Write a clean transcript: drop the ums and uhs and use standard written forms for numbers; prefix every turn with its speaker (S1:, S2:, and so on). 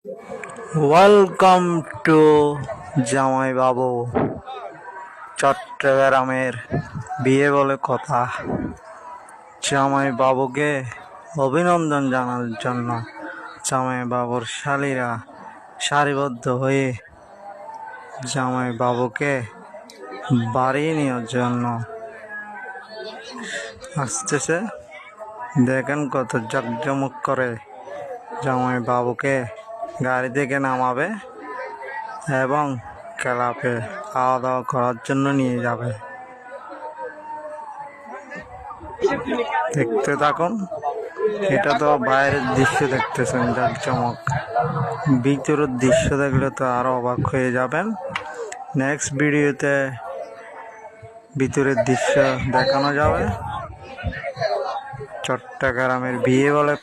S1: Welcome to জামাই বাবু। চট্টগ্রামের বিয়ে বলে কথা। জামাই বাবুকে অভিনন্দন জানানোর জন্য জামাই বাবুর শালীরা সারিবদ্ধ হয়ে জামাই বাবুকে বাড়ি নেওয়ার জন্য আসতেছে। দেখেন কত জাঁকজমক করে জামাই বাবুকে গাড়ি থেকে নামাবে এবং ক্লাবে খাওয়া দাওয়া করার জন্য নিয়ে যাবে। দেখতে থাকুন। এটা তো বাইরের দৃশ্য দেখতেছেন, জাঁকজমক। ভিতরের দৃশ্য দেখলে তো আরো অবাক হয়ে যাবেন। নেক্সট ভিডিওতে ভিতরের দৃশ্য দেখানো যাবে। চট্টগ্রামের বিয়ে বলে